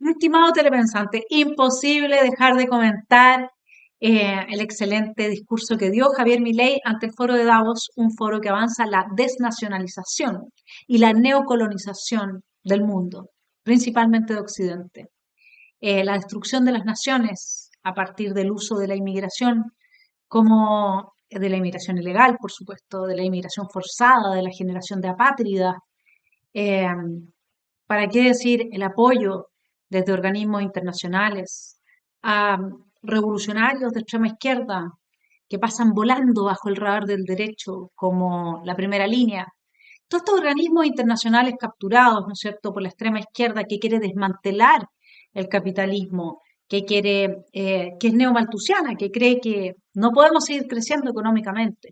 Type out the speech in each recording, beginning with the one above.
Estimado telepensante, imposible dejar de comentar el excelente discurso que dio Javier Milei ante el foro de Davos, un foro que avanza la desnacionalización y la neocolonización del mundo, principalmente de Occidente. La destrucción de las naciones a partir del uso de la inmigración, como de la inmigración ilegal, por supuesto, de la inmigración forzada, de la generación de apátridas, eh, ¿para qué decir el apoyo desde organismos internacionales a revolucionarios de extrema izquierda que pasan volando bajo el radar del derecho como la primera línea? Todos estos organismos internacionales capturados, ¿no es cierto?, por la extrema izquierda que quiere desmantelar el capitalismo, que es neomalthusiana, que cree que no podemos seguir creciendo económicamente,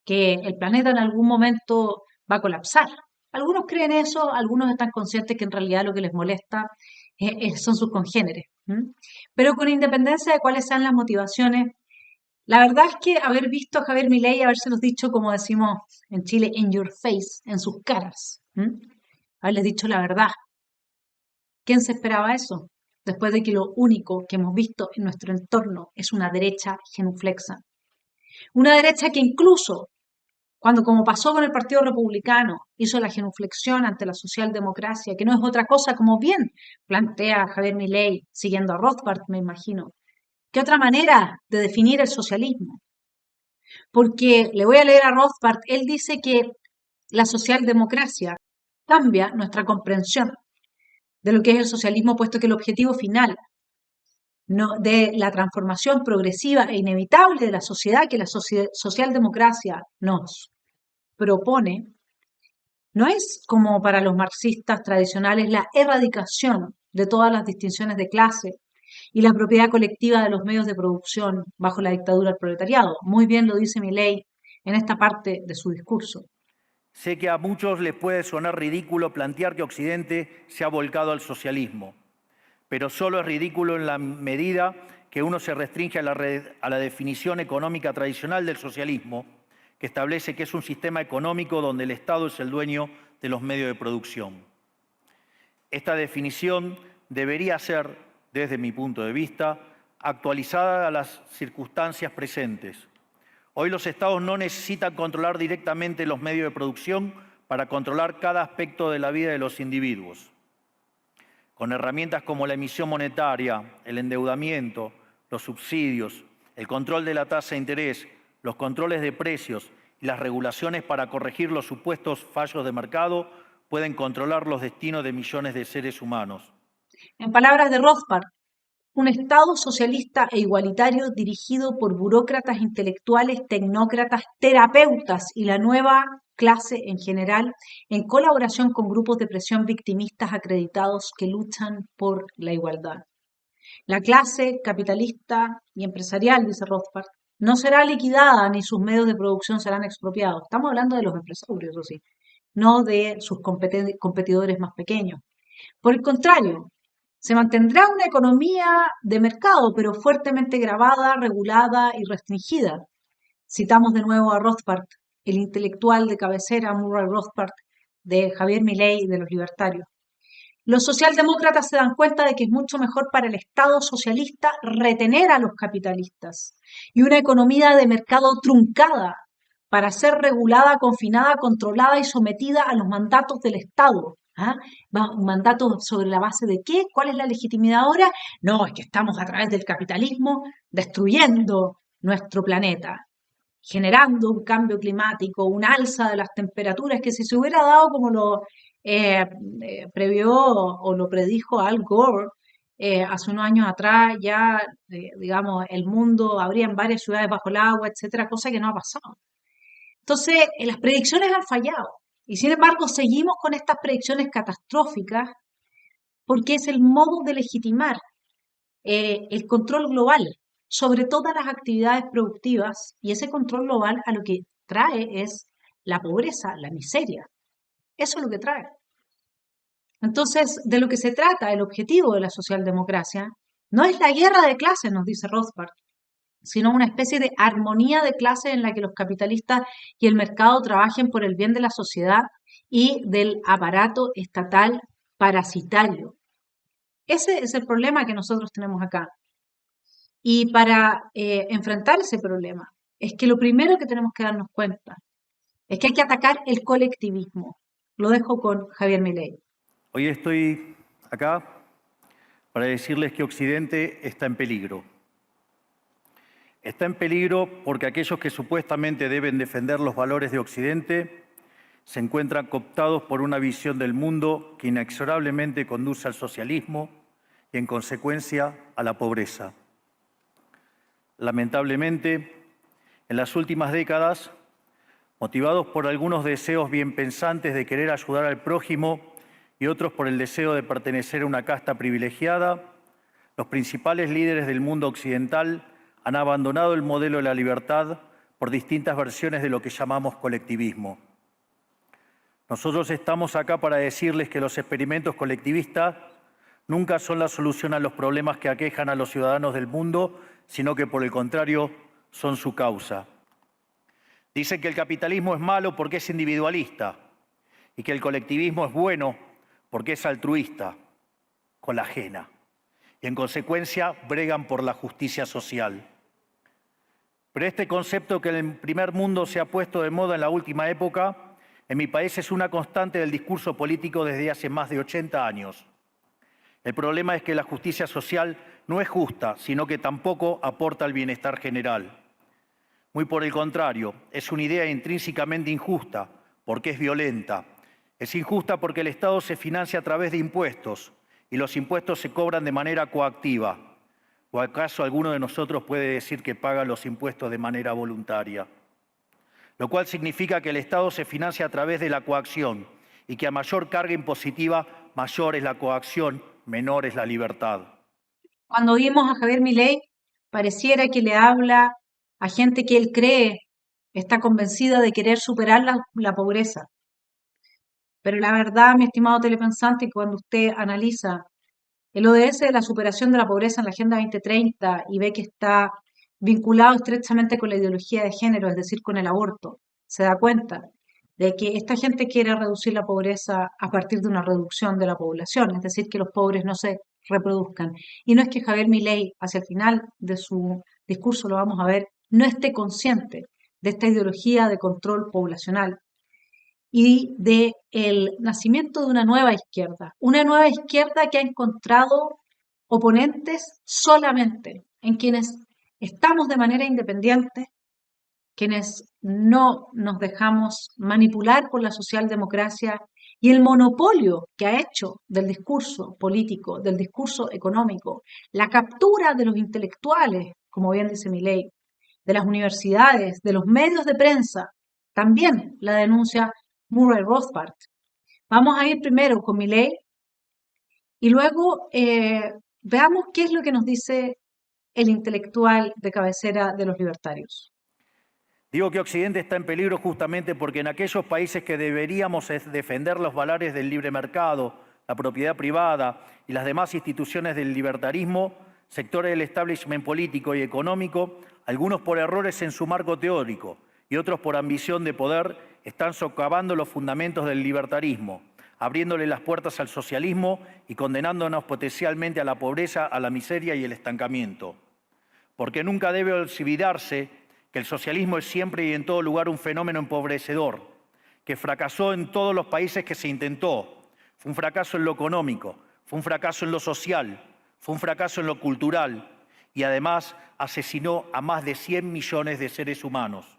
que el planeta en algún momento va a colapsar. Algunos creen eso, algunos están conscientes que en realidad lo que les molesta son sus congéneres. ¿M? Pero con independencia de cuáles sean las motivaciones, la verdad es que haber visto a Javier Milei y habérselos dicho, como decimos en Chile, in your face, en sus caras, haberles dicho la verdad. ¿Quién se esperaba eso? Después de que lo único que hemos visto en nuestro entorno es una derecha genuflexa. Una derecha que incluso cuando, como pasó con el Partido Republicano, hizo la genuflexión ante la socialdemocracia, que no es otra cosa, como bien plantea Javier Milei, siguiendo a Rothbard, me imagino, ¿qué otra manera de definir el socialismo? Porque le voy a leer a Rothbard, él dice que la socialdemocracia cambia nuestra comprensión de lo que es el socialismo, puesto que el objetivo final de la transformación progresiva e inevitable de la sociedad que la socialdemocracia nos propone no es, como para los marxistas tradicionales, la erradicación de todas las distinciones de clase y la propiedad colectiva de los medios de producción bajo la dictadura del proletariado. Muy bien lo dice Milei en esta parte de su discurso. Sé que a muchos les puede sonar ridículo plantear que Occidente se ha volcado al socialismo, pero solo es ridículo en la medida que uno se restringe a la definición económica tradicional del socialismo, que establece que es un sistema económico donde el Estado es el dueño de los medios de producción. Esta definición debería ser, desde mi punto de vista, actualizada a las circunstancias presentes. Hoy los Estados no necesitan controlar directamente los medios de producción para controlar cada aspecto de la vida de los individuos. Con herramientas como la emisión monetaria, el endeudamiento, los subsidios, el control de la tasa de interés, los controles de precios y las regulaciones para corregir los supuestos fallos de mercado, pueden controlar los destinos de millones de seres humanos. En palabras de Rothbard, un Estado socialista e igualitario dirigido por burócratas intelectuales, tecnócratas, terapeutas y la nueva clase en general, en colaboración con grupos de presión victimistas acreditados que luchan por la igualdad. La clase capitalista y empresarial, dice Rothbard, no será liquidada ni sus medios de producción serán expropiados. Estamos hablando de los empresarios, eso sí, no de sus competidores más pequeños. Por el contrario, se mantendrá una economía de mercado, pero fuertemente gravada, regulada y restringida. Citamos de nuevo a Rothbard, el intelectual de cabecera, Murray Rothbard, de Javier Milei y de los libertarios. Los socialdemócratas se dan cuenta de que es mucho mejor para el Estado socialista retener a los capitalistas y una economía de mercado truncada para ser regulada, confinada, controlada y sometida a los mandatos del Estado. ¿Ah? ¿Un mandato sobre la base de qué? ¿Cuál es la legitimidad ahora? No, es que estamos a través del capitalismo destruyendo nuestro planeta. generando un cambio climático, un alza de las temperaturas, que si se hubiera dado como lo previó o lo predijo Al Gore hace unos años atrás, ya, digamos, el mundo habría en varias ciudades bajo el agua, etcétera, cosa que no ha pasado. Entonces, las predicciones han fallado. Y sin embargo, seguimos con estas predicciones catastróficas porque es el modo de legitimar el control global sobre todas las actividades productivas, y ese control global a lo que trae es la pobreza, la miseria. Eso es lo que trae. Entonces, de lo que se trata, el objetivo de la socialdemocracia, no es la guerra de clases, nos dice Rothbard, sino una especie de armonía de clases en la que los capitalistas y el mercado trabajen por el bien de la sociedad y del aparato estatal parasitario. Ese es el problema que nosotros tenemos acá. Y para enfrentar ese problema, es que lo primero que tenemos que darnos cuenta es que hay que atacar el colectivismo. Lo dejo con Javier Milei. Hoy estoy acá para decirles que Occidente está en peligro. Está en peligro porque aquellos que supuestamente deben defender los valores de Occidente se encuentran cooptados por una visión del mundo que inexorablemente conduce al socialismo y, en consecuencia, a la pobreza. Lamentablemente, en las últimas décadas, motivados por algunos deseos bien pensantes de querer ayudar al prójimo y otros por el deseo de pertenecer a una casta privilegiada, los principales líderes del mundo occidental han abandonado el modelo de la libertad por distintas versiones de lo que llamamos colectivismo. Nosotros estamos acá para decirles que los experimentos colectivistas nunca son la solución a los problemas que aquejan a los ciudadanos del mundo, sino que por el contrario son su causa. Dicen que el capitalismo es malo porque es individualista y que el colectivismo es bueno porque es altruista, con la ajena, y en consecuencia bregan por la justicia social. Pero este concepto que en el primer mundo se ha puesto de moda en la última época, en mi país es una constante del discurso político desde hace más de 80 años. El problema es que la justicia social no es justa, sino que tampoco aporta al bienestar general. Muy por el contrario, es una idea intrínsecamente injusta, porque es violenta. Es injusta porque el Estado se financia a través de impuestos y los impuestos se cobran de manera coactiva. ¿O acaso alguno de nosotros puede decir que paga los impuestos de manera voluntaria? Lo cual significa que el Estado se financia a través de la coacción y que a mayor carga impositiva, mayor es la coacción, menor es la libertad. Cuando oímos a Javier Milei, pareciera que le habla a gente que él cree está convencida de querer superar la pobreza. Pero la verdad, mi estimado telepensante, que cuando usted analiza el ODS de la superación de la pobreza en la Agenda 2030 y ve que está vinculado estrechamente con la ideología de género, es decir, con el aborto, se da cuenta de que esta gente quiere reducir la pobreza a partir de una reducción de la población, es decir, que los pobres no se reproduzcan. Y no es que Javier Milei, hacia el final de su discurso, lo vamos a ver, no esté consciente de esta ideología de control poblacional y de el nacimiento de una nueva izquierda que ha encontrado oponentes solamente en quienes estamos de manera independiente, quienes no nos dejamos manipular por la socialdemocracia y el monopolio que ha hecho del discurso político, del discurso económico, la captura de los intelectuales, como bien dice Milei, de las universidades, de los medios de prensa, también la denuncia Murray Rothbard. Vamos a ir primero con Milei y luego veamos qué es lo que nos dice el intelectual de cabecera de los libertarios. Digo que Occidente está en peligro justamente porque en aquellos países que deberíamos defender los valores del libre mercado, la propiedad privada y las demás instituciones del libertarismo, sectores del establishment político y económico, algunos por errores en su marco teórico y otros por ambición de poder, están socavando los fundamentos del libertarismo, abriéndole las puertas al socialismo y condenándonos potencialmente a la pobreza, a la miseria y el estancamiento. Porque nunca debe olvidarse que el socialismo es siempre y en todo lugar un fenómeno empobrecedor, que fracasó en todos los países que se intentó. Fue un fracaso en lo económico, fue un fracaso en lo social, fue un fracaso en lo cultural y además asesinó a más de 100 millones de seres humanos.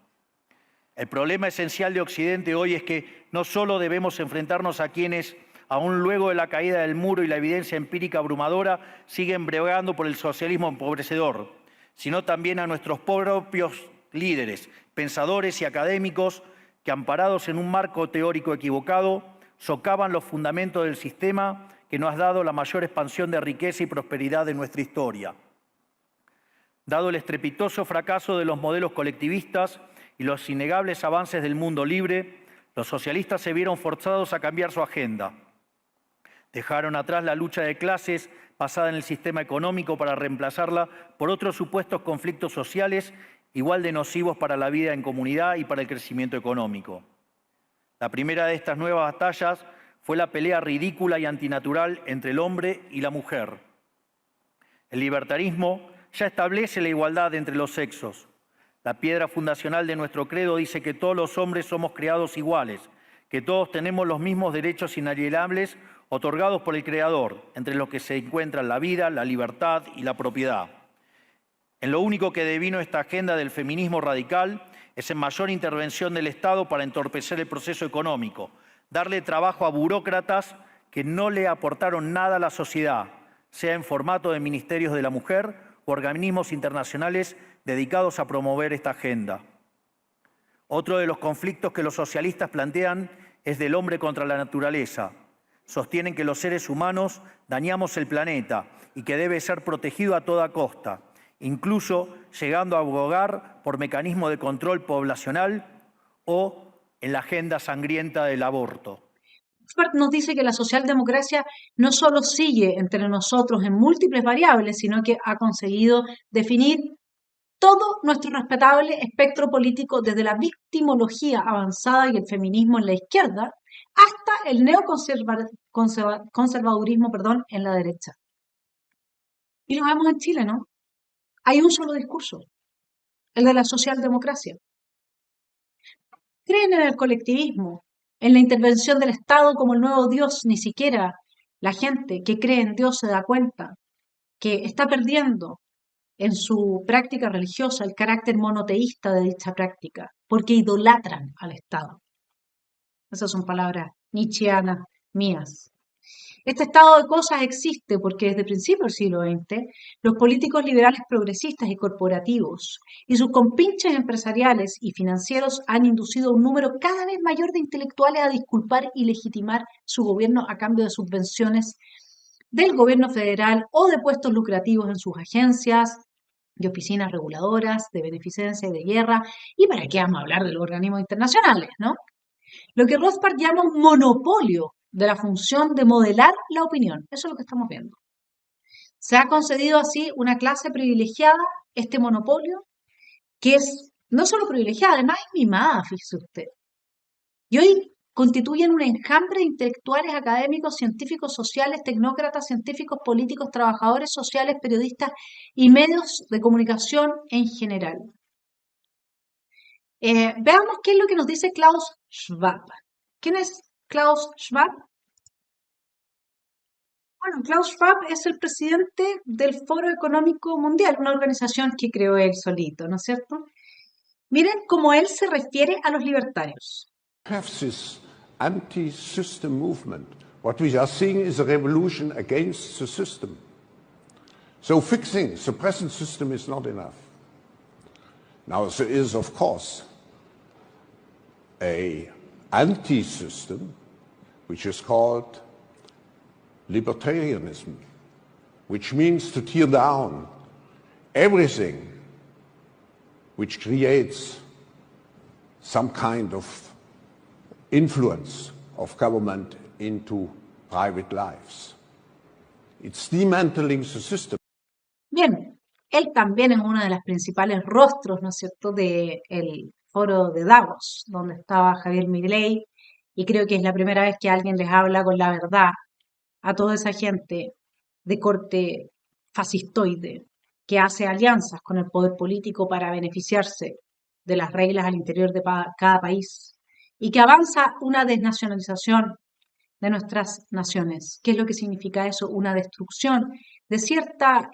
El problema esencial de Occidente hoy es que no solo debemos enfrentarnos a quienes, aún luego de la caída del muro y la evidencia empírica abrumadora, siguen bregando por el socialismo empobrecedor, sino también a nuestros propios líderes, pensadores y académicos que, amparados en un marco teórico equivocado, socavan los fundamentos del sistema que nos ha dado la mayor expansión de riqueza y prosperidad de nuestra historia. Dado el estrepitoso fracaso de los modelos colectivistas y los innegables avances del mundo libre, los socialistas se vieron forzados a cambiar su agenda. Dejaron atrás la lucha de clases basada en el sistema económico para reemplazarla por otros supuestos conflictos sociales igual de nocivos para la vida en comunidad y para el crecimiento económico. La primera de estas nuevas batallas fue la pelea ridícula y antinatural entre el hombre y la mujer. El libertarismo ya establece la igualdad entre los sexos. La piedra fundacional de nuestro credo dice que todos los hombres somos creados iguales, que todos tenemos los mismos derechos inalienables otorgados por el Creador, entre los que se encuentran la vida, la libertad y la propiedad. En lo único que devino esta agenda del feminismo radical es en mayor intervención del Estado para entorpecer el proceso económico, darle trabajo a burócratas que no le aportaron nada a la sociedad, sea en formato de ministerios de la mujer o organismos internacionales dedicados a promover esta agenda. Otro de los conflictos que los socialistas plantean es del hombre contra la naturaleza. Sostienen que los seres humanos dañamos el planeta y que debe ser protegido a toda costa, incluso llegando a abogar por mecanismos de control poblacional o en la agenda sangrienta del aborto. Rothbard nos dice que la socialdemocracia no solo sigue entre nosotros en múltiples variables, sino que ha conseguido definir todo nuestro respetable espectro político, desde la victimología avanzada y el feminismo en la izquierda hasta el neoconservadurismo en la derecha. Y lo vemos en Chile, ¿no? Hay un solo discurso, el de la socialdemocracia. Creen en el colectivismo, en la intervención del Estado como el nuevo Dios. Ni siquiera la gente que cree en Dios se da cuenta que está perdiendo en su práctica religiosa el carácter monoteísta de dicha práctica, porque idolatran al Estado. Esas son palabras nietzscheanas mías. Este estado de cosas existe porque desde principios del siglo XX los políticos liberales progresistas y corporativos y sus compinches empresariales y financieros han inducido a un número cada vez mayor de intelectuales a disculpar y legitimar su gobierno a cambio de subvenciones del gobierno federal o de puestos lucrativos en sus agencias, de oficinas reguladoras, de beneficencia y de guerra, y para qué vamos a hablar de los organismos internacionales, ¿no? Lo que Rothbard llama un monopolio de la función de modelar la opinión. Eso es lo que estamos viendo. Se ha concedido así una clase privilegiada, este monopolio, que es no solo privilegiada, además es mimada, fíjese usted. Y hoy constituyen un enjambre de intelectuales, académicos, científicos sociales, tecnócratas, científicos políticos, trabajadores sociales, periodistas y medios de comunicación en general. Veamos qué es lo que nos dice Klaus Schwab. ¿Quién es Klaus Schwab? Bueno, Klaus Schwab es el presidente del Foro Económico Mundial, una organización que creó él solito, ¿no es cierto? Miren cómo él se refiere a los libertarios. Have this anti-system movement. What we are seeing is a revolution against the system. So fixing the present system is not enough. Now there is, of course, an anti-system which is called libertarianism, which means to tear down everything which creates some kind of influence of government into private lives. It's dismantling the system. Bien, él también es uno de los principales rostros, ¿no es cierto?, del foro de Davos, donde estaba Javier Milei, y creo que es la primera vez que alguien les habla con la verdad a toda esa gente de corte fascistoide que hace alianzas con el poder político para beneficiarse de las reglas al interior de cada país y que avanza una desnacionalización de nuestras naciones. ¿Qué es lo que significa eso? Una destrucción de cierta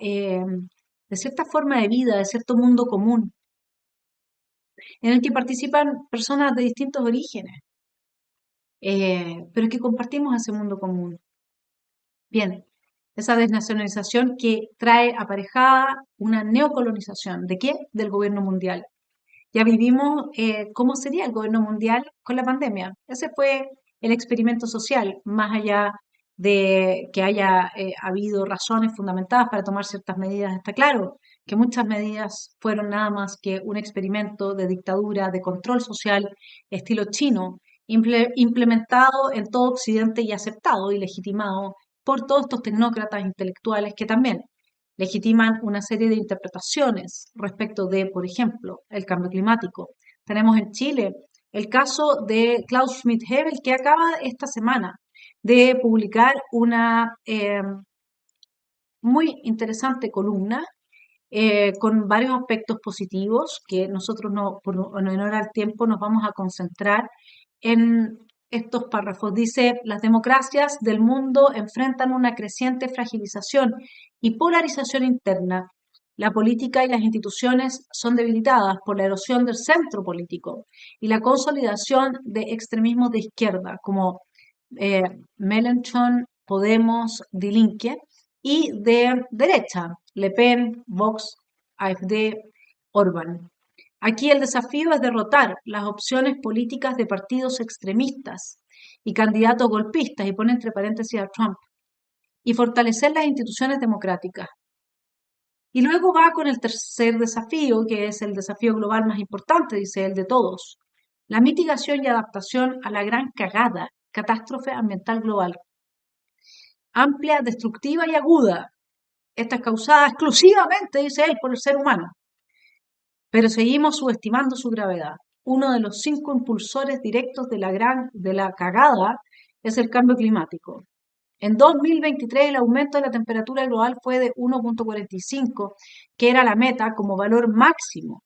forma de vida, de cierto mundo común. en el que participan personas de distintos orígenes, pero que compartimos ese mundo común. Bien, esa desnacionalización que trae aparejada una neocolonización. ¿De qué? Del gobierno mundial. Ya vivimos cómo sería el gobierno mundial con la pandemia. Ese fue el experimento social, más allá de que haya habido razones fundamentadas para tomar ciertas medidas. Está claro que muchas medidas fueron nada más que un experimento de dictadura, de control social, estilo chino, implementado en todo Occidente y aceptado y legitimado por todos estos tecnócratas intelectuales que también legitiman una serie de interpretaciones respecto de, por ejemplo, el cambio climático. Tenemos en Chile el caso de Klaus Schmidt-Hebel, que acaba esta semana de publicar una muy interesante columna con varios aspectos positivos que nosotros, en honor al tiempo, nos vamos a concentrar en estos párrafos. Dice: las democracias del mundo enfrentan una creciente fragilización y polarización interna. La política y las instituciones son debilitadas por la erosión del centro político y la consolidación de extremismos de izquierda como eh, Mélenchon, Podemos, Die Linke, y de derecha, Le Pen, Vox, AfD, Orbán. Aquí el desafío es derrotar las opciones políticas de partidos extremistas y candidatos golpistas, y pone entre paréntesis a Trump, y fortalecer las instituciones democráticas. Y luego va con el tercer desafío, que es el desafío global más importante, dice él, de todos: la mitigación y adaptación a la gran catástrofe ambiental global, amplia, destructiva y aguda. Esta es causada exclusivamente, dice él, por el ser humano. Pero seguimos subestimando su gravedad. Uno de los 5 impulsores directos de la cagada es el cambio climático. En 2023 el aumento de la temperatura global fue de 1,45, que era la meta como valor máximo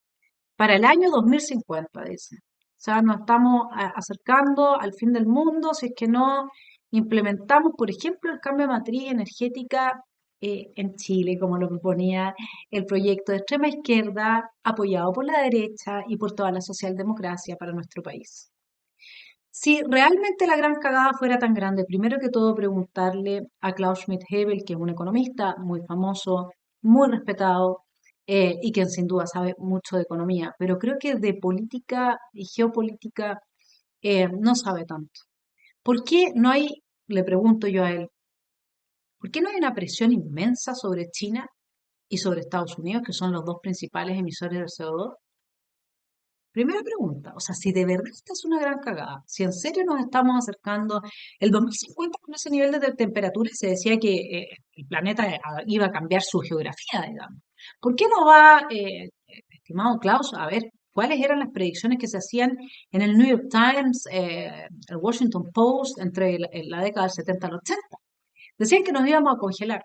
para el año 2050, dice. O sea, nos estamos acercando al fin del mundo si es que no implementamos, por ejemplo, el cambio de matriz energética en Chile, como lo proponía el proyecto de extrema izquierda, apoyado por la derecha y por toda la socialdemocracia para nuestro país. Si realmente la gran cagada fuera tan grande, primero que todo preguntarle a Klaus Schmidt-Hebel, que es un economista muy famoso, muy respetado, y quien sin duda sabe mucho de economía, pero creo que de política y geopolítica no sabe tanto. ¿Por qué no hay, le pregunto yo a él, por qué no hay una presión inmensa sobre China y sobre Estados Unidos, que son los dos principales emisores del CO2? Primera pregunta, o sea, si de verdad esta es una gran cagada, si en serio nos estamos acercando el 2050 con ese nivel de temperatura, y se decía que el planeta iba a cambiar su geografía, digamos. ¿Por qué no va, estimado Klaus, a ver cuáles eran las predicciones que se hacían en el New York Times, el Washington Post, entre la década del 70 al 80? Decían que nos íbamos a congelar.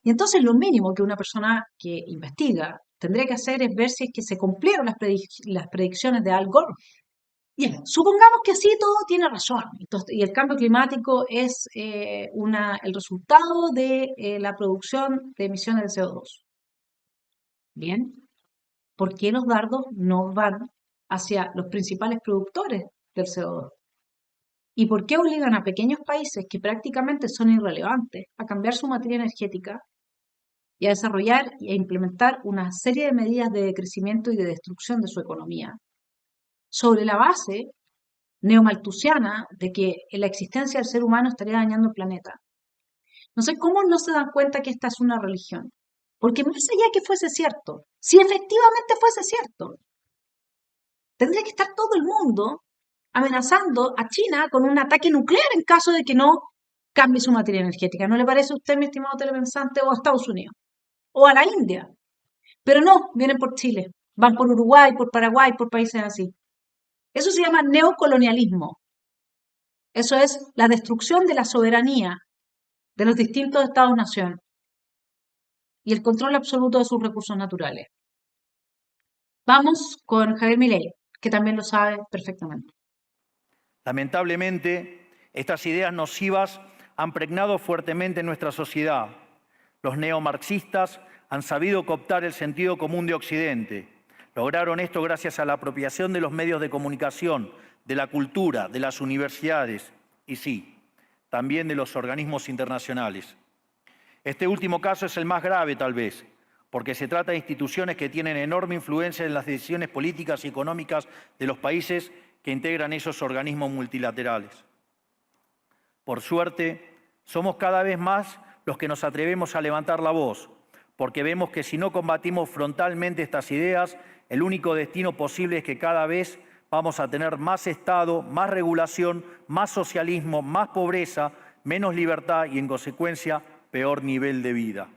Y entonces lo mínimo que una persona que investiga tendría que hacer es ver si es que se cumplieron las predicciones de Al Gore. Bien, supongamos que así todo tiene razón. Entonces, y el cambio climático es el resultado de la producción de emisiones de CO2. Bien, ¿por qué los dardos no van hacia los principales productores del CO2? ¿Y por qué obligan a pequeños países que prácticamente son irrelevantes a cambiar su materia energética y a desarrollar e implementar una serie de medidas de crecimiento y de destrucción de su economía, sobre la base neomalthusiana de que la existencia del ser humano estaría dañando el planeta? No sé cómo no se dan cuenta que esta es una religión. Porque más allá que fuese cierto, si efectivamente fuese cierto, tendría que estar todo el mundo amenazando a China con un ataque nuclear en caso de que no cambie su materia energética. ¿No le parece a usted, mi estimado telepensante, o a Estados Unidos? O a la India. Pero no, vienen por Chile. Van por Uruguay, por Paraguay, por países así. Eso se llama neocolonialismo. Eso es la destrucción de la soberanía de los distintos estados-nación y el control absoluto de sus recursos naturales. Vamos con Javier Milei, que también lo sabe perfectamente. Lamentablemente, estas ideas nocivas han pregnado fuertemente nuestra sociedad. Los neomarxistas han sabido cooptar el sentido común de Occidente. Lograron esto gracias a la apropiación de los medios de comunicación, de la cultura, de las universidades y sí, también de los organismos internacionales. Este último caso es el más grave, tal vez, porque se trata de instituciones que tienen enorme influencia en las decisiones políticas y económicas de los países que integran esos organismos multilaterales. Por suerte, somos cada vez más los que nos atrevemos a levantar la voz, porque vemos que si no combatimos frontalmente estas ideas, el único destino posible es que cada vez vamos a tener más Estado, más regulación, más socialismo, más pobreza, menos libertad y, en consecuencia, peor nivel de vida.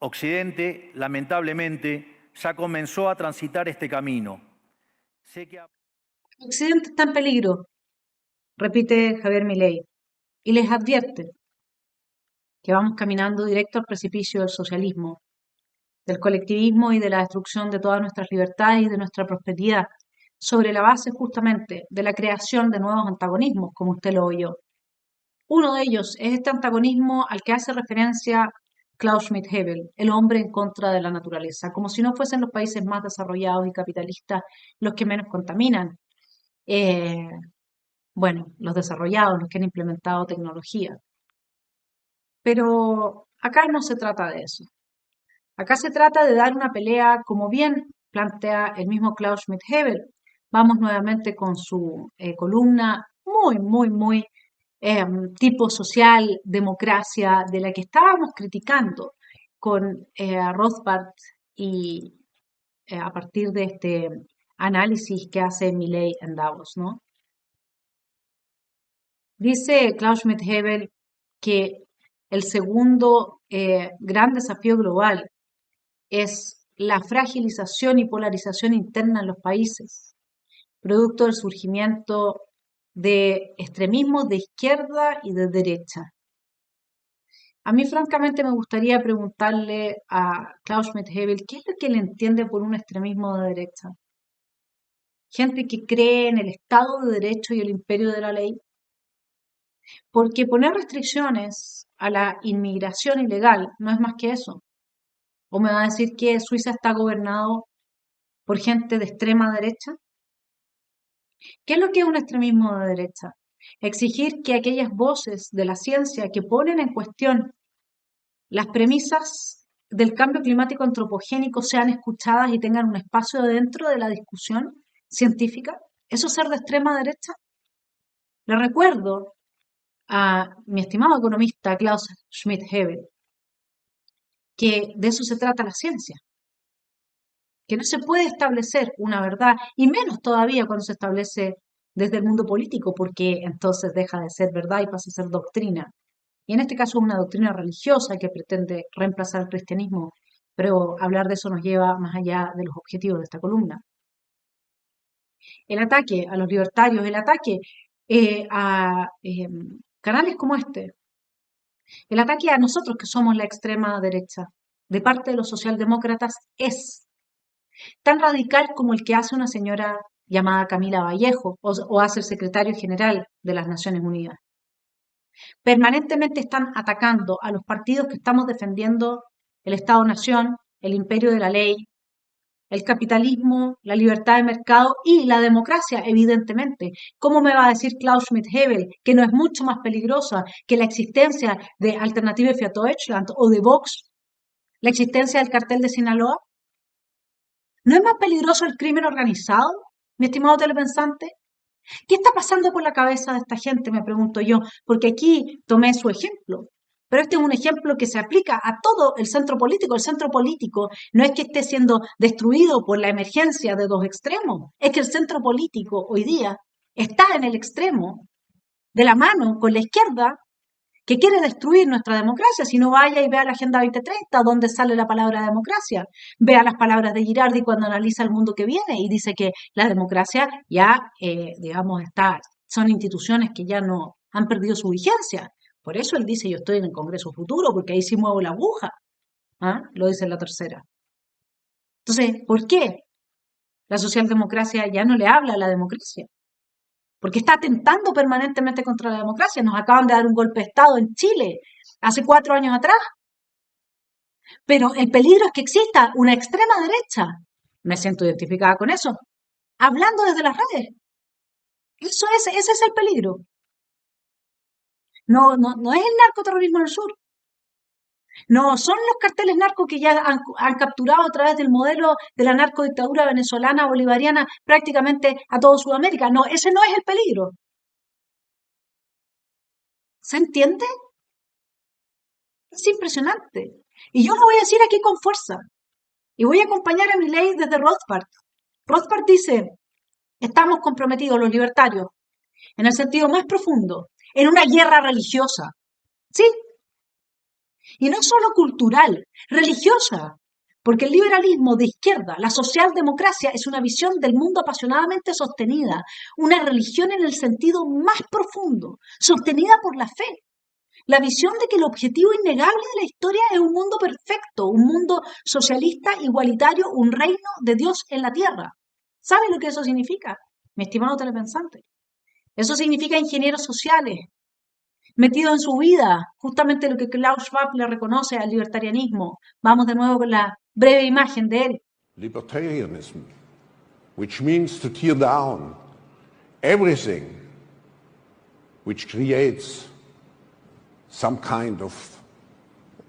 Occidente, lamentablemente, ya comenzó a transitar este camino. Occidente está en peligro, repite Javier Milei, y les advierte que vamos caminando directo al precipicio del socialismo, del colectivismo y de la destrucción de todas nuestras libertades y de nuestra prosperidad, sobre la base justamente de la creación de nuevos antagonismos, como usted lo oyó. Uno de ellos es este antagonismo al que hace referencia Klaus Schmidt-Hebel, el hombre en contra de la naturaleza, como si no fuesen los países más desarrollados y capitalistas los que menos contaminan. Bueno, los desarrollados, los que han implementado tecnología. Pero acá no se trata de eso. Acá se trata de dar una pelea, como bien plantea el mismo Klaus Schmidt-Hebel. Vamos nuevamente con su columna muy tipo social, democracia, de la que estábamos criticando con Rothbard y a partir de este análisis que hace Milei en Davos, ¿no? Dice Klaus Schmidt-Hebel que el segundo gran desafío global es la fragilización y polarización interna en los países, producto del surgimiento de extremismos de izquierda y de derecha. A mí, francamente, me gustaría preguntarle a Klaus Schmidt-Hebel qué es lo que él entiende por un extremismo de derecha. Gente que cree en el Estado de Derecho y el imperio de la ley. Porque poner restricciones a la inmigración ilegal no es más que eso. ¿O me va a decir que Suiza está gobernado por gente de extrema derecha? ¿Qué es lo que es un extremismo de derecha? Exigir que aquellas voces de la ciencia que ponen en cuestión las premisas del cambio climático antropogénico sean escuchadas y tengan un espacio dentro de la discusión científica. ¿Eso es ser de extrema derecha? Le recuerdo a mi estimado economista Klaus Schmidt-Hebel que de eso se trata la ciencia, que no se puede establecer una verdad, y menos todavía cuando se establece desde el mundo político, porque entonces deja de ser verdad y pasa a ser doctrina. Y en este caso es una doctrina religiosa que pretende reemplazar el cristianismo, pero hablar de eso nos lleva más allá de los objetivos de esta columna. El ataque a los libertarios, el ataque a canales como este, el ataque a nosotros que somos la extrema derecha, de parte de los socialdemócratas, es tan radical como el que hace una señora llamada Camila Vallejo o hace el secretario general de las Naciones Unidas. Permanentemente están atacando a los partidos que estamos defendiendo el Estado-Nación, el imperio de la ley, el capitalismo, la libertad de mercado y la democracia, evidentemente. ¿Cómo me va a decir Klaus Schmidt-Hebel que no es mucho más peligrosa que la existencia de Alternative für Deutschland o de Vox, la existencia del cartel de Sinaloa? ¿No es más peligroso el crimen organizado, mi estimado telepensante? ¿Qué está pasando por la cabeza de esta gente? Me pregunto yo, porque aquí tomé su ejemplo. Pero este es un ejemplo que se aplica a todo el centro político. El centro político no es que esté siendo destruido por la emergencia de dos extremos, es que el centro político hoy día está en el extremo, de la mano con la izquierda, que quiere destruir nuestra democracia. Si no, vaya y vea la Agenda 2030, donde sale la palabra democracia. Vea las palabras de Girardi cuando analiza el mundo que viene y dice que la democracia ya, digamos, son instituciones que ya no han perdido su vigencia. Por eso él dice, yo estoy en el Congreso Futuro, porque ahí sí muevo la aguja. ¿Ah? Lo dice en la tercera. Entonces, ¿por qué la socialdemocracia ya no le habla a la democracia? Porque está atentando permanentemente contra la democracia. Nos acaban de dar un golpe de Estado en Chile hace 4 años atrás. Pero el peligro es que exista una extrema derecha, me siento identificada con eso, hablando desde las redes. Ese es el peligro. No es el narcoterrorismo en el sur. No son los carteles narcos que ya han capturado a través del modelo de la narcodictadura venezolana, bolivariana, prácticamente a toda Sudamérica. No, ese no es el peligro. ¿Se entiende? Es impresionante. Y yo lo voy a decir aquí con fuerza. Y voy a acompañar a Milei desde Rothbard. Rothbard dice, estamos comprometidos los libertarios, en el sentido más profundo, en una guerra religiosa. Sí. Y no solo cultural, religiosa. Porque el liberalismo de izquierda, la socialdemocracia, es una visión del mundo apasionadamente sostenida, una religión en el sentido más profundo, sostenida por la fe. La visión de que el objetivo innegable de la historia es un mundo perfecto, un mundo socialista, igualitario, un reino de Dios en la tierra. ¿Sabe lo que eso significa, mi estimado telepensante? Eso significa ingenieros sociales, metidos en su vida, justamente lo que Klaus Schwab le reconoce al libertarianismo. Vamos de nuevo con la breve imagen de él. Libertarianism, which means to tear down everything which creates some kind of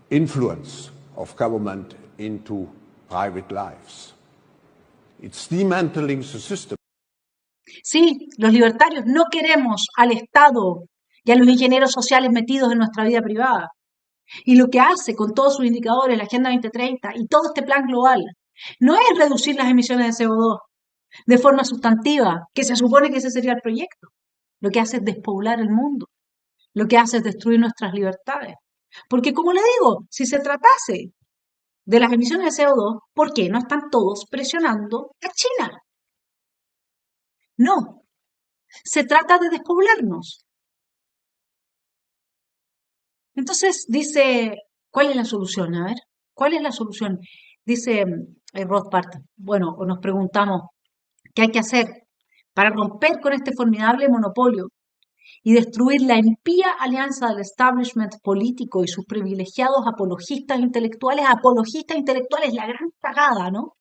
influence of government into private lives. It's dismantling the system. Sí, los libertarios no queremos al Estado y a los ingenieros sociales metidos en nuestra vida privada. Y lo que hace con todos sus indicadores, la Agenda 2030 y todo este plan global, no es reducir las emisiones de CO2 de forma sustantiva, que se supone que ese sería el proyecto. Lo que hace es despoblar el mundo. Lo que hace es destruir nuestras libertades. Porque como le digo, si se tratase de las emisiones de CO2, ¿por qué no están todos presionando a China? No, se trata de despoblarnos. Entonces dice, ¿cuál es la solución? A ver, ¿cuál es la solución? Dice Rothbard, bueno, o nos preguntamos, ¿qué hay que hacer para romper con este formidable monopolio y destruir la impía alianza del establishment político y sus privilegiados apologistas intelectuales, la gran cagada, ¿no?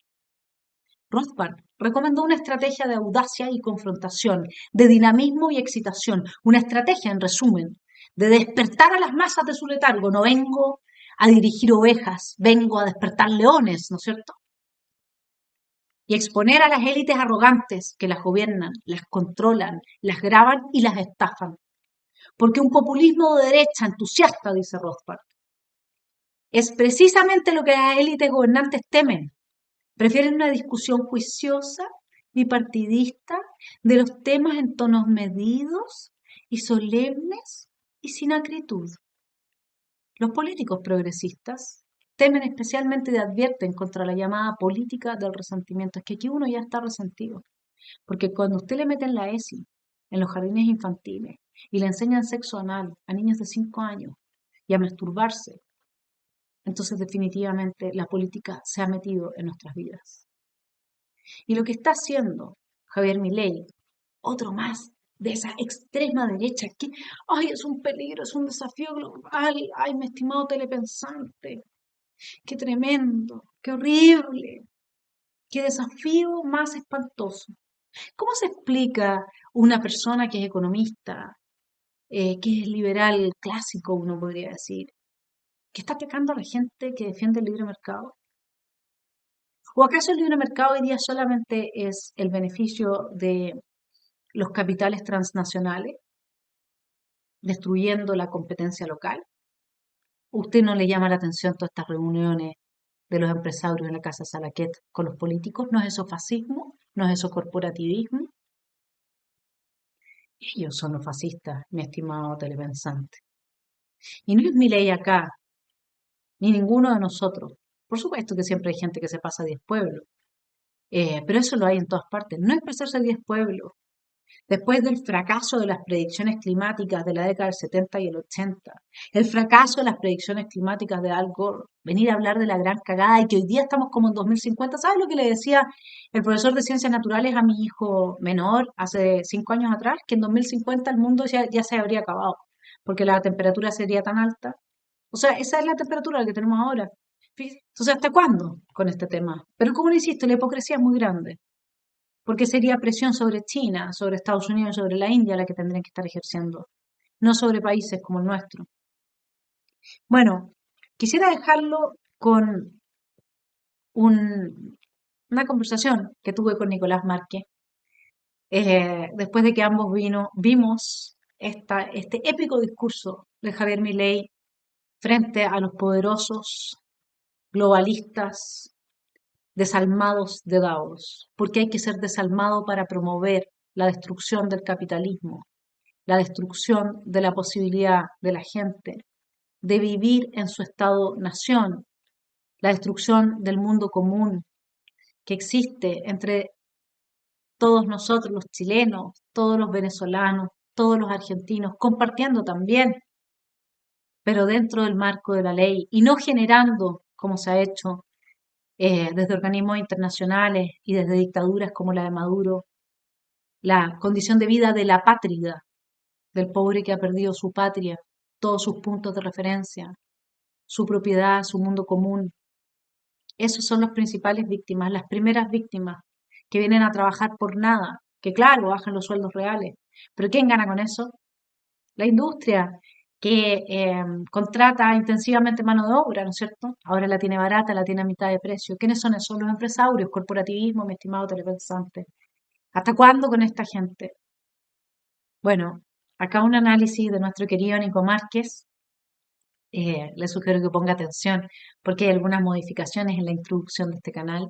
Rothbard recomendó una estrategia de audacia y confrontación, de dinamismo y excitación, una estrategia, en resumen, de despertar a las masas de su letargo. No vengo a dirigir ovejas, vengo a despertar leones, ¿no es cierto? Y exponer a las élites arrogantes que las gobiernan, las controlan, las graban y las estafan. Porque un populismo de derecha entusiasta, dice Rothbard, es precisamente lo que las élites gobernantes temen. Prefieren una discusión juiciosa, bipartidista, de los temas en tonos medidos y solemnes y sin acritud. Los políticos progresistas temen especialmente y advierten contra la llamada política del resentimiento. Es que aquí uno ya está resentido. Porque cuando usted le mete en la ESI, en los jardines infantiles, y le enseñan sexo anal a niños de 5 años y a masturbarse, entonces definitivamente la política se ha metido en nuestras vidas. Y lo que está haciendo Javier Milei, otro más de esa extrema derecha, que ay, es un peligro, es un desafío global, ay, mi estimado telepensante, qué tremendo, qué horrible, qué desafío más espantoso. ¿Cómo se explica una persona que es economista, que es liberal clásico, uno podría decir, que está atacando a la gente que defiende el libre mercado? ¿O acaso el libre mercado hoy día solamente es el beneficio de los capitales transnacionales, destruyendo la competencia local? ¿Usted no le llama la atención todas estas reuniones de los empresarios en la Casa Salaquet con los políticos? ¿No es eso fascismo? ¿No es eso corporativismo? Ellos son los fascistas, mi estimado telepensante. Y no es Milei acá, ni ninguno de nosotros. Por supuesto que siempre hay gente que se pasa 10 pueblos, pero eso lo hay en todas partes. No es pasarse 10 pueblos. Después del fracaso de las predicciones climáticas de la década del 70 y el 80, el fracaso de las predicciones climáticas de Al Gore, venir a hablar de la gran cagada y que hoy día estamos como en 2050. ¿Sabes lo que le decía el profesor de ciencias naturales a mi hijo menor hace 5 años atrás? Que en 2050 el mundo ya se habría acabado, porque la temperatura sería tan alta. O sea, esa es la temperatura que tenemos ahora. Entonces, ¿hasta cuándo con este tema? Pero como le insisto, la hipocresía es muy grande, porque sería presión sobre China, sobre Estados Unidos, sobre la India la que tendrían que estar ejerciendo, no sobre países como el nuestro. Bueno, quisiera dejarlo con una conversación que tuve con Nicolás Márquez, después de que ambos vimos este épico discurso de Javier Milei frente a los poderosos globalistas desalmados de Davos, porque hay que ser desalmado para promover la destrucción del capitalismo, la destrucción de la posibilidad de la gente de vivir en su estado-nación, la destrucción del mundo común que existe entre todos nosotros, los chilenos, todos los venezolanos, todos los argentinos, compartiendo también, pero dentro del marco de la ley y no generando, como se ha hecho desde organismos internacionales y desde dictaduras como la de Maduro, la condición de vida de la pátrida, del pobre que ha perdido su patria, todos sus puntos de referencia, su propiedad, su mundo común. Esos son las principales víctimas, las primeras víctimas que vienen a trabajar por nada, que claro, bajan los sueldos reales, pero ¿quién gana con eso? La industria que contrata intensivamente mano de obra, ¿no es cierto? Ahora la tiene barata, la tiene a mitad de precio. ¿Quiénes son esos? Los empresarios, corporativismo, mi estimado telepensante. ¿Hasta cuándo con esta gente? Bueno, acá un análisis de nuestro querido Nico Márquez. Le sugiero que ponga atención porque hay algunas modificaciones en la introducción de este canal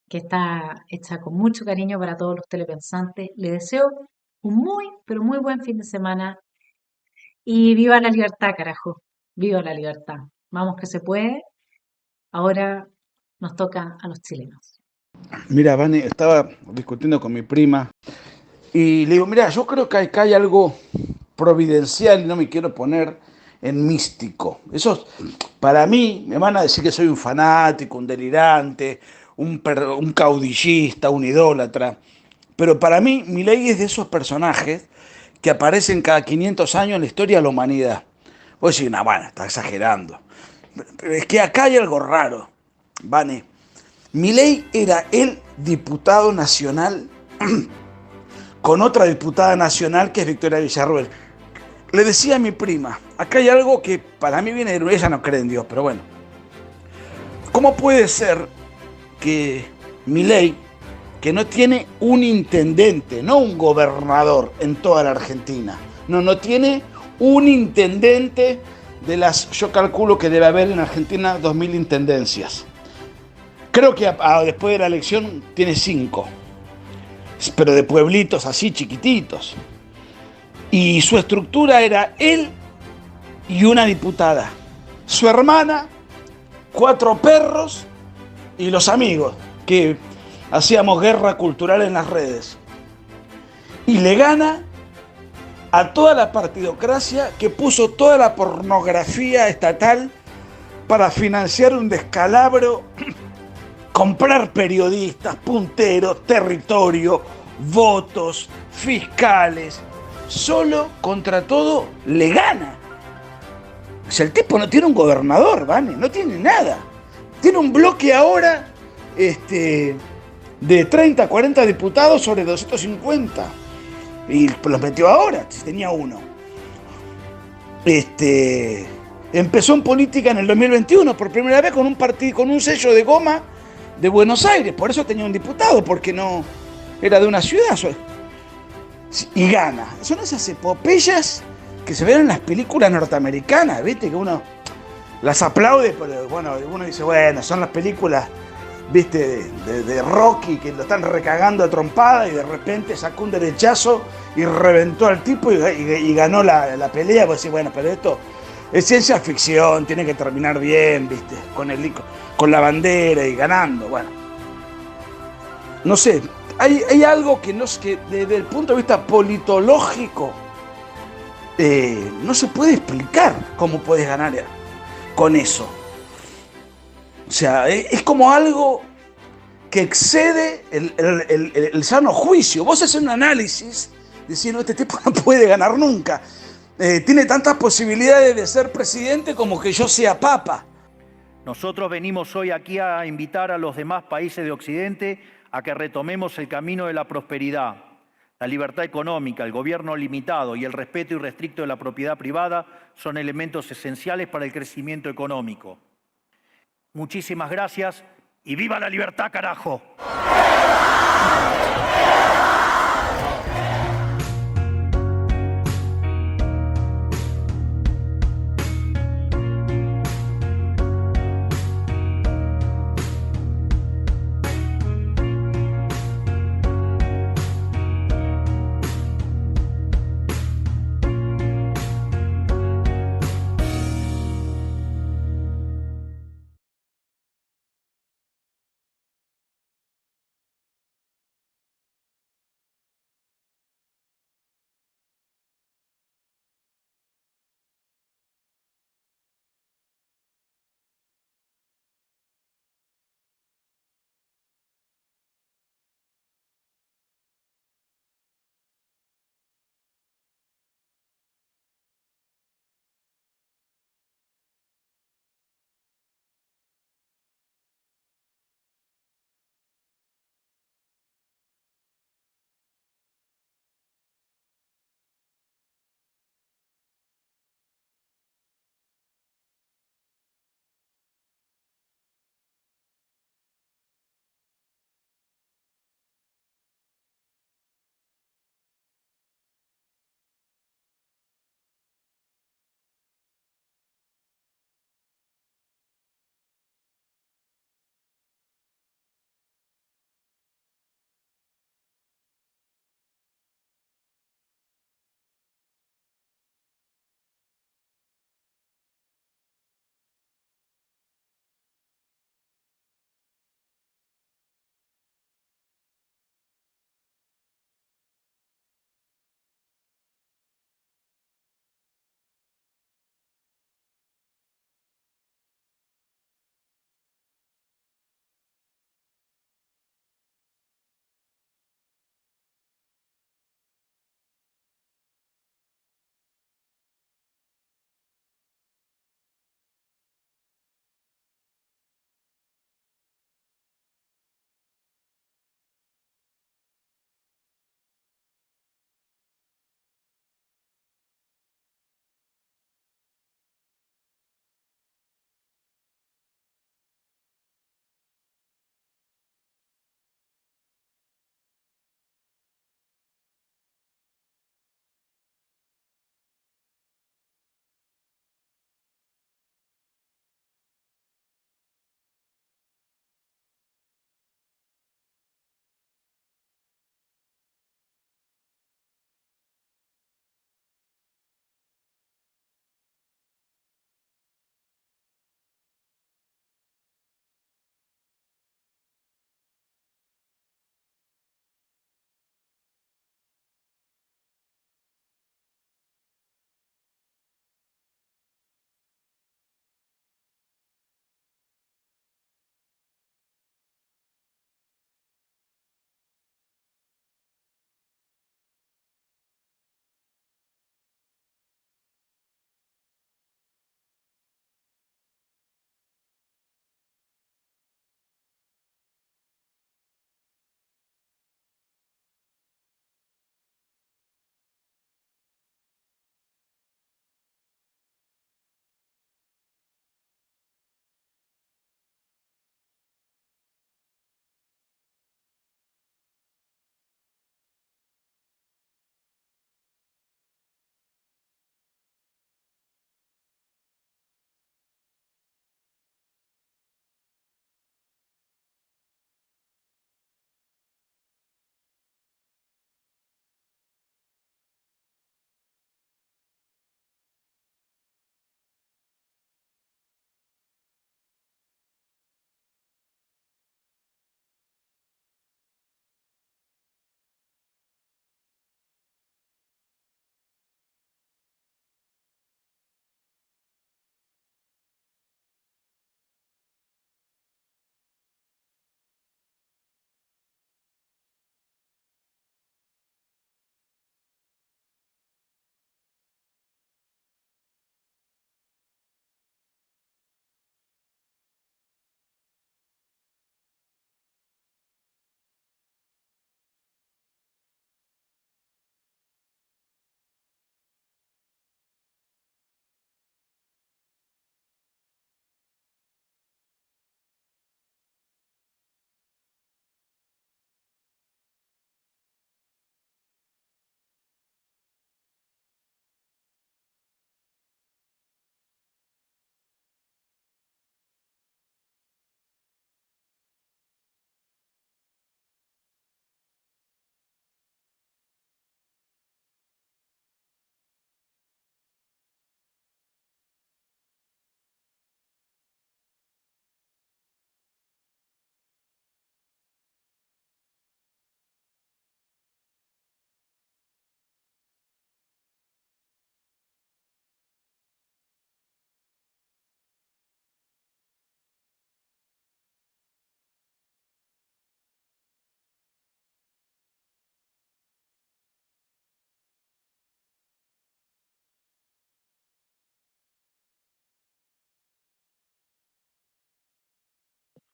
que está hecha con mucho cariño para todos los telepensantes. Le deseo un muy, pero muy buen fin de semana y viva la libertad, carajo. Viva la libertad. Vamos que se puede. Ahora nos toca a los chilenos. Mira, Vane, estaba discutiendo con mi prima y le digo, mira, yo creo que acá hay algo providencial y no me quiero poner en místico. Eso, para mí, me van a decir que soy un fanático, un delirante, un caudillista, un idólatra. Pero para mí, Milei es de esos personajes que aparecen cada 500 años en la historia de la humanidad. Vos decís, no, bueno, está exagerando. Pero es que acá hay algo raro, Vane. Milei era el diputado nacional con otra diputada nacional que es Victoria Villarruel. Le decía a mi prima, acá hay algo que para mí viene de... Ella no cree en Dios, pero bueno. ¿Cómo puede ser que Milei, que no tiene un intendente, no un gobernador en toda la Argentina, no tiene un intendente de las... Yo calculo que debe haber en Argentina 2000 intendencias. Creo que después de la elección tiene 5, pero de pueblitos así chiquititos. Y su estructura era él y una diputada, su hermana, 4 perros y los amigos, que hacíamos guerra cultural en las redes. Y le gana a toda la partidocracia que puso toda la pornografía estatal para financiar un descalabro, comprar periodistas, punteros, territorio, votos, fiscales. Solo contra todo le gana. O sea, el tipo no tiene un gobernador, Vane, no tiene nada. Tiene un bloque ahora de 30, 40 diputados sobre 250. Y los metió ahora, si tenía uno. Empezó en política en el 2021 por primera vez con un partido, con un sello de goma de Buenos Aires. Por eso tenía un diputado, porque no era de una ciudad. Y gana. Son esas epopeyas que se ven en las películas norteamericanas, ¿viste? Que uno las aplaude, pero bueno, uno dice, bueno, son las películas, ¿viste? De Rocky, que lo están recagando a trompada y de repente sacó un derechazo y reventó al tipo y ganó la pelea. Pues sí, bueno, pero esto Es ciencia ficción, tiene que terminar bien, ¿viste? Con la bandera y ganando, bueno. No sé, hay algo que desde el punto de vista politológico no se puede explicar cómo puedes ganar con eso. O sea, es como algo que excede el sano juicio. Vos haces un análisis diciendo, este tipo no puede ganar nunca. Tiene tantas posibilidades de ser presidente como que yo sea papa. Nosotros venimos hoy aquí a invitar a los demás países de Occidente a que retomemos el camino de la prosperidad, la libertad económica, el gobierno limitado y el respeto irrestricto de la propiedad privada son elementos esenciales para el crecimiento económico. Muchísimas gracias y ¡viva la libertad, carajo!